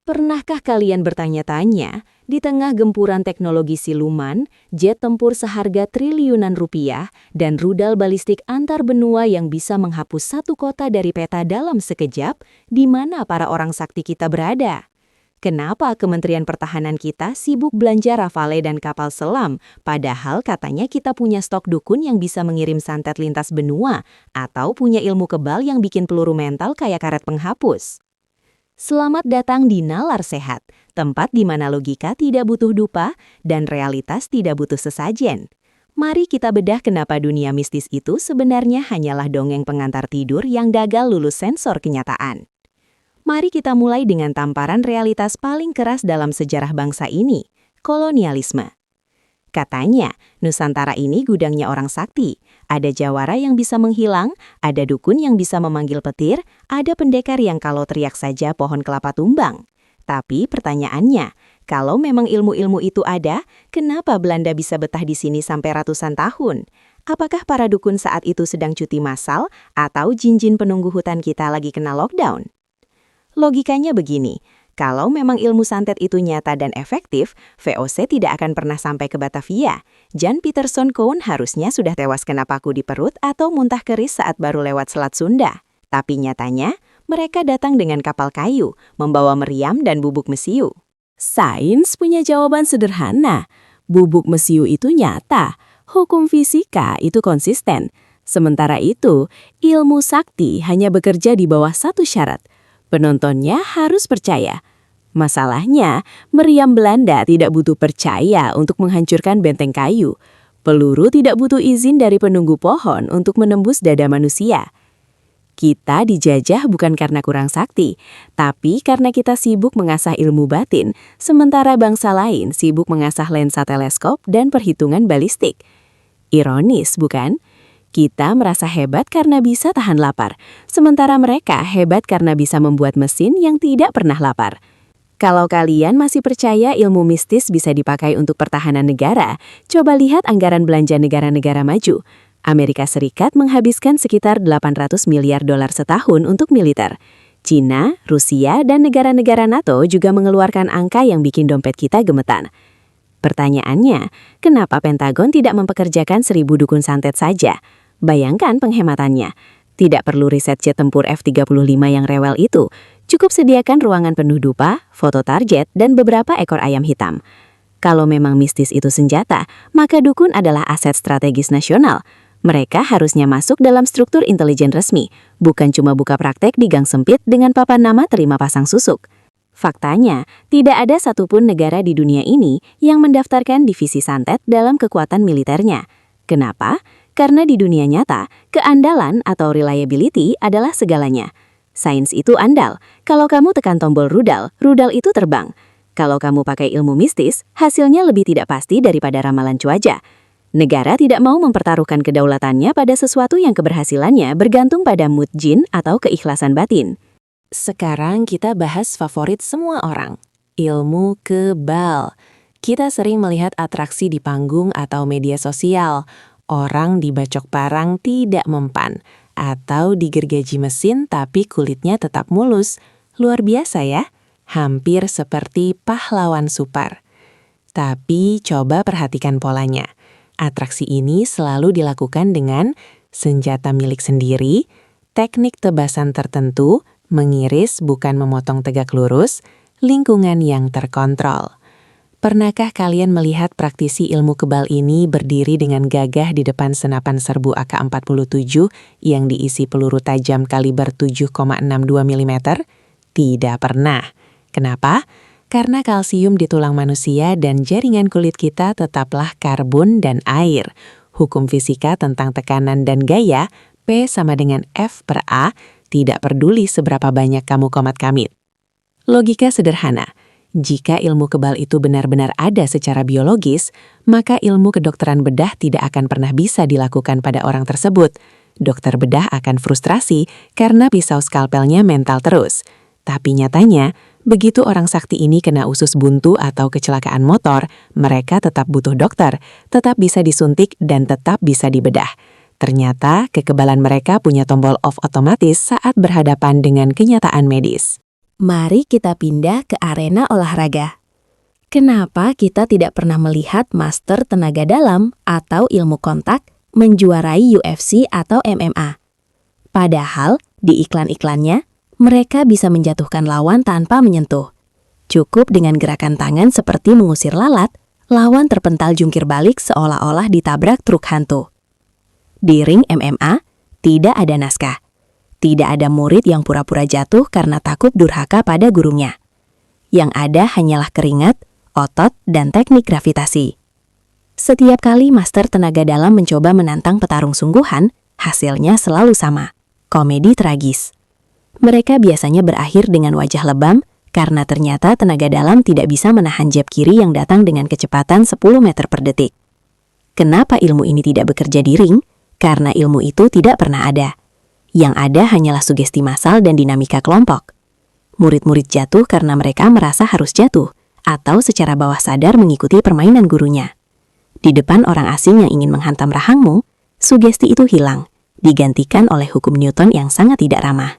Pernahkah kalian bertanya-tanya, di tengah gempuran teknologi siluman, jet tempur seharga triliunan rupiah, dan rudal balistik antar benua yang bisa menghapus satu kota dari peta dalam sekejap, di mana para orang sakti kita berada? Kenapa Kementerian Pertahanan kita sibuk belanja Rafale dan kapal selam, padahal katanya kita punya stok dukun yang bisa mengirim santet lintas benua, atau punya ilmu kebal yang bikin peluru mental kayak karet penghapus? Selamat datang di Nalar Sehat, tempat di mana logika tidak butuh dupa dan realitas tidak butuh sesajen. Mari kita bedah kenapa dunia mistis itu sebenarnya hanyalah dongeng pengantar tidur yang gagal lulus sensor kenyataan. Mari kita mulai dengan tamparan realitas paling keras dalam sejarah bangsa ini, kolonialisme. Katanya, Nusantara ini gudangnya orang sakti. Ada jawara yang bisa menghilang, ada dukun yang bisa memanggil petir, ada pendekar yang kalau teriak saja pohon kelapa tumbang. Tapi pertanyaannya, kalau memang ilmu-ilmu itu ada, kenapa Belanda bisa betah di sini sampai ratusan tahun? Apakah para dukun saat itu sedang cuti massal atau jin-jin penunggu hutan kita lagi kena lockdown? Logikanya begini. Kalau memang ilmu santet itu nyata dan efektif, VOC tidak akan pernah sampai ke Batavia. Jan Pieterszoon Koen harusnya sudah tewas kena paku di perut atau muntah keris saat baru lewat Selat Sunda. Tapi nyatanya, mereka datang dengan kapal kayu, membawa meriam dan bubuk mesiu. Sains punya jawaban sederhana. Bubuk mesiu itu nyata. Hukum fisika itu konsisten. Sementara itu, ilmu sakti hanya bekerja di bawah satu syarat. Penontonnya harus percaya. Masalahnya, meriam Belanda tidak butuh percaya untuk menghancurkan benteng kayu. Peluru tidak butuh izin dari penunggu pohon untuk menembus dada manusia. Kita dijajah bukan karena kurang sakti, tapi karena kita sibuk mengasah ilmu batin, sementara bangsa lain sibuk mengasah lensa teleskop dan perhitungan balistik. Ironis, bukan? Kita merasa hebat karena bisa tahan lapar, sementara mereka hebat karena bisa membuat mesin yang tidak pernah lapar. Kalau kalian masih percaya ilmu mistis bisa dipakai untuk pertahanan negara, coba lihat anggaran belanja negara-negara maju. Amerika Serikat menghabiskan sekitar 800 miliar dolar setahun untuk militer. Cina, Rusia, dan negara-negara NATO juga mengeluarkan angka yang bikin dompet kita gemetar. Pertanyaannya, kenapa Pentagon tidak mempekerjakan 1.000 dukun santet saja? Bayangkan penghematannya. Tidak perlu riset jet tempur F-35 yang rewel itu. Cukup sediakan ruangan penuh dupa, foto target, dan beberapa ekor ayam hitam. Kalau memang mistis itu senjata, maka dukun adalah aset strategis nasional. Mereka harusnya masuk dalam struktur intelijen resmi, bukan cuma buka praktek di gang sempit dengan papan nama terima pasang susuk. Faktanya, tidak ada satupun negara di dunia ini yang mendaftarkan divisi santet dalam kekuatan militernya. Kenapa? Karena di dunia nyata, keandalan atau reliability adalah segalanya. Sains itu andal. Kalau kamu tekan tombol rudal, rudal itu terbang. Kalau kamu pakai ilmu mistis, hasilnya lebih tidak pasti daripada ramalan cuaca. Negara tidak mau mempertaruhkan kedaulatannya pada sesuatu yang keberhasilannya bergantung pada mood jin atau keikhlasan batin. Sekarang kita bahas favorit semua orang, ilmu kebal. Kita sering melihat atraksi di panggung atau media sosial. Orang dibacok parang tidak mempan, atau digergaji mesin tapi kulitnya tetap mulus. Luar biasa ya, hampir seperti pahlawan super. Tapi coba perhatikan polanya. Atraksi ini selalu dilakukan dengan senjata milik sendiri, teknik tebasan tertentu, mengiris bukan memotong tegak lurus, lingkungan yang terkontrol. Pernahkah kalian melihat praktisi ilmu kebal ini berdiri dengan gagah di depan senapan serbu AK-47 yang diisi peluru tajam kaliber 7,62 mm? Tidak pernah. Kenapa? Karena kalsium di tulang manusia dan jaringan kulit kita tetaplah karbon dan air. Hukum fisika tentang tekanan dan gaya, P sama dengan F per A, tidak peduli seberapa banyak kamu komat-kamit. Logika sederhana. Jika ilmu kebal itu benar-benar ada secara biologis, maka ilmu kedokteran bedah tidak akan pernah bisa dilakukan pada orang tersebut. Dokter bedah akan frustrasi karena pisau skalpelnya mental terus. Tapi nyatanya, begitu orang sakti ini kena usus buntu atau kecelakaan motor, mereka tetap butuh dokter, tetap bisa disuntik, dan tetap bisa dibedah. Ternyata, kekebalan mereka punya tombol off otomatis saat berhadapan dengan kenyataan medis. Mari kita pindah ke arena olahraga. Kenapa kita tidak pernah melihat master tenaga dalam atau ilmu kontak menjuarai UFC atau MMA? Padahal di iklan-iklannya, mereka bisa menjatuhkan lawan tanpa menyentuh. Cukup dengan gerakan tangan seperti mengusir lalat, lawan terpental jungkir balik seolah-olah ditabrak truk hantu. Di ring MMA, tidak ada naskah. Tidak ada murid yang pura-pura jatuh karena takut durhaka pada gurunya. Yang ada hanyalah keringat, otot, dan teknik gravitasi. Setiap kali master tenaga dalam mencoba menantang petarung sungguhan, hasilnya selalu sama, komedi tragis. Mereka biasanya berakhir dengan wajah lebam, karena ternyata tenaga dalam tidak bisa menahan jab kiri yang datang dengan kecepatan 10 meter per detik. Kenapa ilmu ini tidak bekerja di ring? Karena ilmu itu tidak pernah ada. Yang ada hanyalah sugesti massal dan dinamika kelompok. Murid-murid jatuh karena mereka merasa harus jatuh, atau secara bawah sadar mengikuti permainan gurunya. Di depan orang asing yang ingin menghantam rahangmu, sugesti itu hilang, digantikan oleh hukum Newton yang sangat tidak ramah.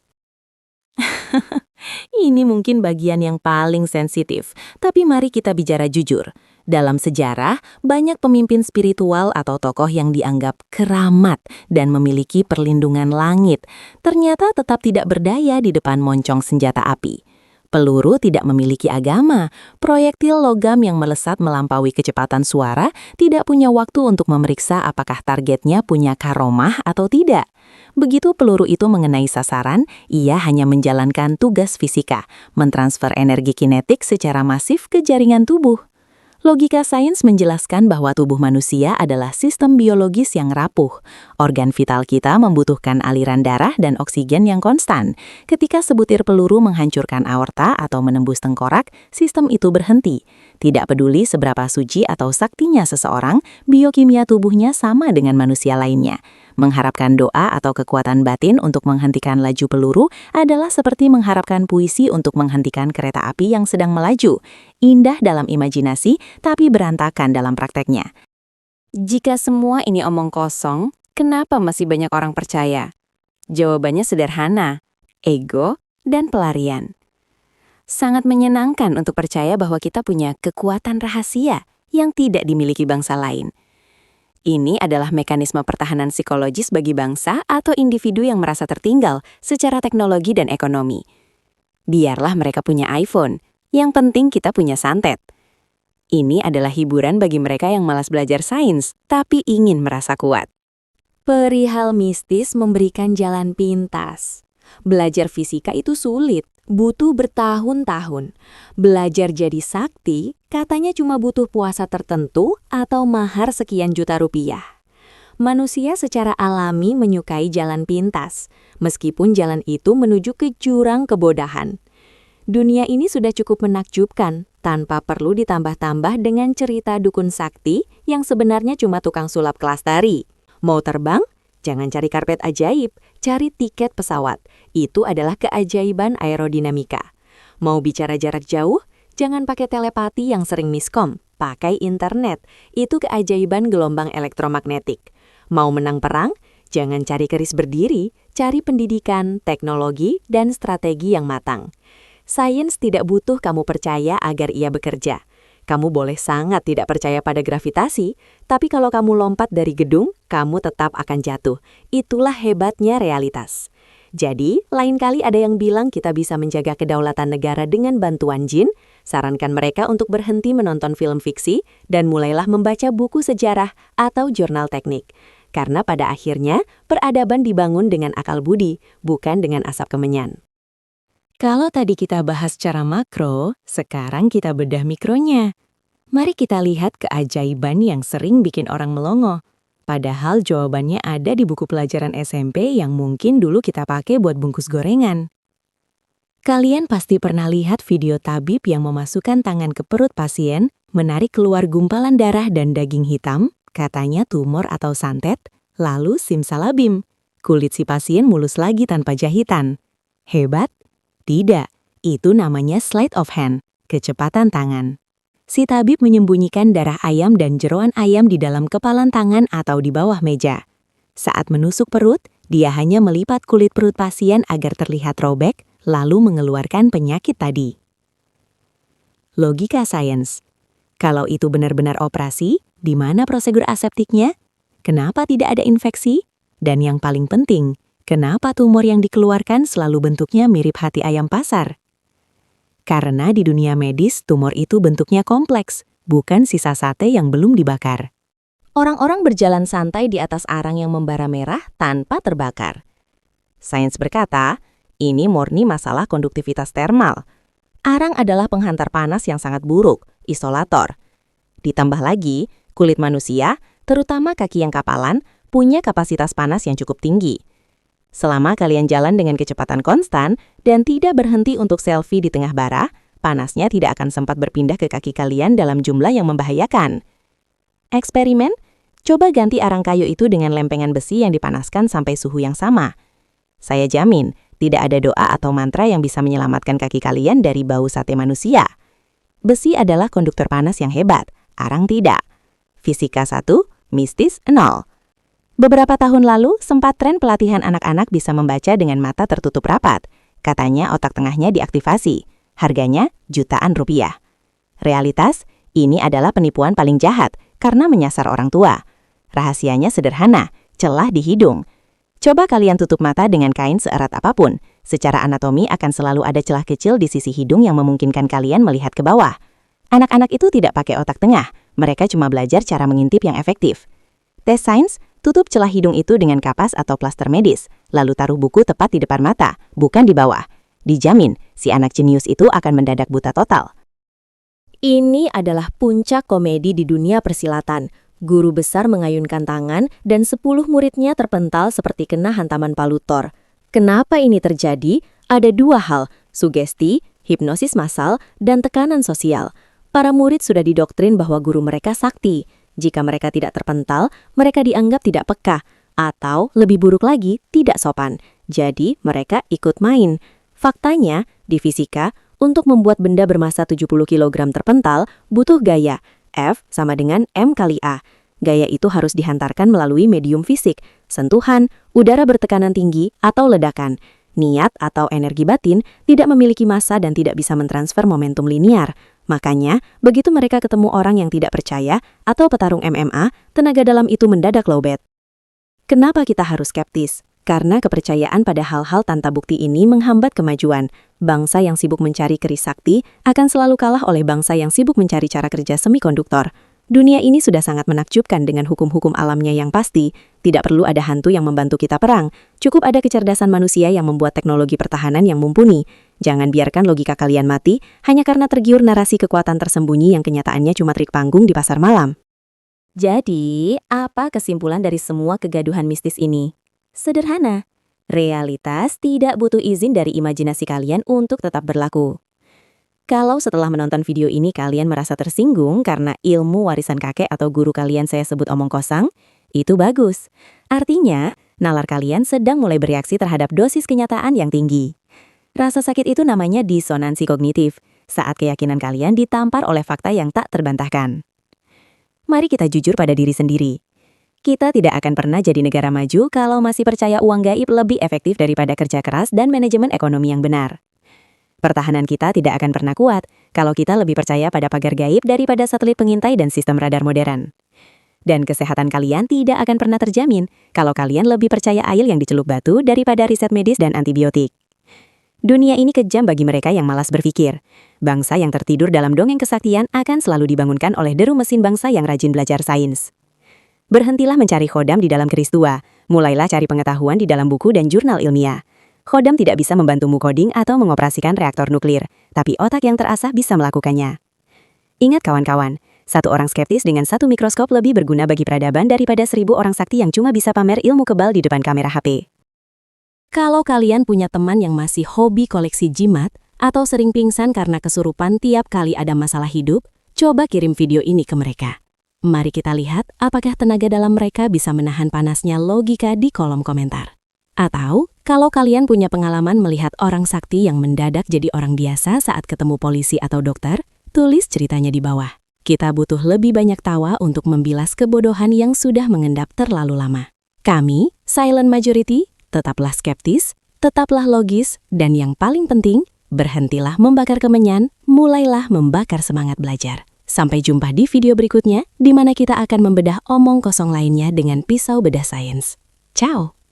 Ini mungkin bagian yang paling sensitif, tapi mari kita bicara jujur. Dalam sejarah, banyak pemimpin spiritual atau tokoh yang dianggap keramat dan memiliki perlindungan langit, ternyata tetap tidak berdaya di depan moncong senjata api. Peluru tidak memiliki agama, proyektil logam yang melesat melampaui kecepatan suara tidak punya waktu untuk memeriksa apakah targetnya punya karomah atau tidak. Begitu peluru itu mengenai sasaran, ia hanya menjalankan tugas fisika, mentransfer energi kinetik secara masif ke jaringan tubuh. Logika sains menjelaskan bahwa tubuh manusia adalah sistem biologis yang rapuh. Organ vital kita membutuhkan aliran darah dan oksigen yang konstan. Ketika sebutir peluru menghancurkan aorta atau menembus tengkorak, sistem itu berhenti. Tidak peduli seberapa suci atau saktinya seseorang, biokimia tubuhnya sama dengan manusia lainnya. Mengharapkan doa atau kekuatan batin untuk menghentikan laju peluru adalah seperti mengharapkan puisi untuk menghentikan kereta api yang sedang melaju. Indah dalam imajinasi, tapi berantakan dalam prakteknya. Jika semua ini omong kosong, kenapa masih banyak orang percaya? Jawabannya sederhana, ego dan pelarian. Sangat menyenangkan untuk percaya bahwa kita punya kekuatan rahasia yang tidak dimiliki bangsa lain. Ini adalah mekanisme pertahanan psikologis bagi bangsa atau individu yang merasa tertinggal secara teknologi dan ekonomi. Biarlah mereka punya iPhone, yang penting kita punya santet. Ini adalah hiburan bagi mereka yang malas belajar sains, tapi ingin merasa kuat. Perihal mistis memberikan jalan pintas. Belajar fisika itu sulit, butuh bertahun-tahun. Belajar jadi sakti, katanya cuma butuh puasa tertentu atau mahar sekian juta rupiah. Manusia secara alami menyukai jalan pintas, meskipun jalan itu menuju ke jurang kebodahan. Dunia ini sudah cukup menakjubkan, tanpa perlu ditambah-tambah dengan cerita dukun sakti yang sebenarnya cuma tukang sulap kelas tari. Mau terbang? Jangan cari karpet ajaib, cari tiket pesawat. Itu adalah keajaiban aerodinamika. Mau bicara jarak jauh? Jangan pakai telepati yang sering miskom, pakai internet. Itu keajaiban gelombang elektromagnetik. Mau menang perang? Jangan cari keris berdiri, cari pendidikan, teknologi, dan strategi yang matang. Sains tidak butuh kamu percaya agar ia bekerja. Kamu boleh sangat tidak percaya pada gravitasi, tapi kalau kamu lompat dari gedung, kamu tetap akan jatuh. Itulah hebatnya realitas. Jadi, lain kali ada yang bilang kita bisa menjaga kedaulatan negara dengan bantuan jin, sarankan mereka untuk berhenti menonton film fiksi dan mulailah membaca buku sejarah atau jurnal teknik. Karena pada akhirnya, peradaban dibangun dengan akal budi, bukan dengan asap kemenyan. Kalau tadi kita bahas secara makro, sekarang kita bedah mikronya. Mari kita lihat keajaiban yang sering bikin orang melongo. Padahal jawabannya ada di buku pelajaran SMP yang mungkin dulu kita pakai buat bungkus gorengan. Kalian pasti pernah lihat video tabib yang memasukkan tangan ke perut pasien, menarik keluar gumpalan darah dan daging hitam, katanya tumor atau santet, lalu simsalabim. Kulit si pasien mulus lagi tanpa jahitan. Hebat? Tidak, itu namanya sleight of hand, kecepatan tangan. Si tabib menyembunyikan darah ayam dan jeroan ayam di dalam kepalan tangan atau di bawah meja. Saat menusuk perut, dia hanya melipat kulit perut pasien agar terlihat robek, lalu mengeluarkan penyakit tadi. Logika sains. Kalau itu benar-benar operasi, di mana prosedur aseptiknya? Kenapa tidak ada infeksi? Dan yang paling penting, kenapa tumor yang dikeluarkan selalu bentuknya mirip hati ayam pasar? Karena di dunia medis, tumor itu bentuknya kompleks, bukan sisa sate yang belum dibakar. Orang-orang berjalan santai di atas arang yang membara merah tanpa terbakar. Sains berkata, ini murni masalah konduktivitas termal. Arang adalah penghantar panas yang sangat buruk, isolator. Ditambah lagi, kulit manusia, terutama kaki yang kapalan, punya kapasitas panas yang cukup tinggi. Selama kalian jalan dengan kecepatan konstan dan tidak berhenti untuk selfie di tengah bara, panasnya tidak akan sempat berpindah ke kaki kalian dalam jumlah yang membahayakan. Eksperimen, coba ganti arang kayu itu dengan lempengan besi yang dipanaskan sampai suhu yang sama. Saya jamin, tidak ada doa atau mantra yang bisa menyelamatkan kaki kalian dari bau sate manusia. Besi adalah konduktor panas yang hebat, arang tidak. Fisika 1, mistis 0. Beberapa tahun lalu, sempat tren pelatihan anak-anak bisa membaca dengan mata tertutup rapat. Katanya otak tengahnya diaktifasi. Harganya jutaan rupiah. Realitas, ini adalah penipuan paling jahat karena menyasar orang tua. Rahasianya sederhana, celah di hidung. Coba kalian tutup mata dengan kain seerat apapun. Secara anatomi akan selalu ada celah kecil di sisi hidung yang memungkinkan kalian melihat ke bawah. Anak-anak itu tidak pakai otak tengah, mereka cuma belajar cara mengintip yang efektif. Tes sains, tutup celah hidung itu dengan kapas atau plaster medis, lalu taruh buku tepat di depan mata, bukan di bawah. Dijamin, si anak jenius itu akan mendadak buta total. Ini adalah puncak komedi di dunia persilatan. Guru besar mengayunkan tangan dan 10 muridnya terpental seperti kena hantaman palutor. Kenapa ini terjadi? Ada 2 hal, sugesti, hipnosis massal, dan tekanan sosial. Para murid sudah didoktrin bahwa guru mereka sakti. Jika mereka tidak terpental, mereka dianggap tidak peka, atau lebih buruk lagi, tidak sopan. Jadi, mereka ikut main. Faktanya, di fisika, untuk membuat benda bermassa 70 kg terpental, butuh gaya. F sama dengan M kali A. Gaya itu harus dihantarkan melalui medium fisik, sentuhan, udara bertekanan tinggi, atau ledakan. Niat atau energi batin tidak memiliki massa dan tidak bisa mentransfer momentum linear. Makanya, begitu mereka ketemu orang yang tidak percaya atau petarung MMA, tenaga dalam itu mendadak lowbat. Kenapa kita harus skeptis? Karena kepercayaan pada hal-hal tanpa bukti ini menghambat kemajuan. Bangsa yang sibuk mencari keris sakti akan selalu kalah oleh bangsa yang sibuk mencari cara kerja semikonduktor. Dunia ini sudah sangat menakjubkan dengan hukum-hukum alamnya yang pasti. Tidak perlu ada hantu yang membantu kita perang. Cukup ada kecerdasan manusia yang membuat teknologi pertahanan yang mumpuni. Jangan biarkan logika kalian mati hanya karena tergiur narasi kekuatan tersembunyi yang kenyataannya cuma trik panggung di pasar malam. Jadi, apa kesimpulan dari semua kegaduhan mistis ini? Sederhana, realitas tidak butuh izin dari imajinasi kalian untuk tetap berlaku. Kalau setelah menonton video ini kalian merasa tersinggung karena ilmu warisan kakek atau guru kalian saya sebut omong kosong, itu bagus. Artinya, nalar kalian sedang mulai bereaksi terhadap dosis kenyataan yang tinggi. Rasa sakit itu namanya disonansi kognitif, saat keyakinan kalian ditampar oleh fakta yang tak terbantahkan. Mari kita jujur pada diri sendiri. Kita tidak akan pernah jadi negara maju kalau masih percaya uang gaib lebih efektif daripada kerja keras dan manajemen ekonomi yang benar. Pertahanan kita tidak akan pernah kuat kalau kita lebih percaya pada pagar gaib daripada satelit pengintai dan sistem radar modern. Dan kesehatan kalian tidak akan pernah terjamin kalau kalian lebih percaya air yang dicelup batu daripada riset medis dan antibiotik. Dunia ini kejam bagi mereka yang malas berpikir. Bangsa yang tertidur dalam dongeng kesaktian akan selalu dibangunkan oleh deru mesin bangsa yang rajin belajar sains. Berhentilah mencari khodam di dalam keris tua, mulailah cari pengetahuan di dalam buku dan jurnal ilmiah. Khodam tidak bisa membantumu coding atau mengoperasikan reaktor nuklir, tapi otak yang terasah bisa melakukannya. Ingat kawan-kawan, satu orang skeptis dengan satu mikroskop lebih berguna bagi peradaban daripada 1000 orang sakti yang cuma bisa pamer ilmu kebal di depan kamera HP. Kalau kalian punya teman yang masih hobi koleksi jimat atau sering pingsan karena kesurupan tiap kali ada masalah hidup, coba kirim video ini ke mereka. Mari kita lihat apakah tenaga dalam mereka bisa menahan panasnya logika di kolom komentar. Atau, kalau kalian punya pengalaman melihat orang sakti yang mendadak jadi orang biasa saat ketemu polisi atau dokter, tulis ceritanya di bawah. Kita butuh lebih banyak tawa untuk membilas kebodohan yang sudah mengendap terlalu lama. Kami, Silent Majority, tetaplah skeptis, Tetaplah logis, dan yang paling penting, berhentilah membakar kemenyan, mulailah membakar semangat belajar. Sampai jumpa di video berikutnya, di mana kita akan membedah omong kosong lainnya dengan pisau bedah sains. Ciao!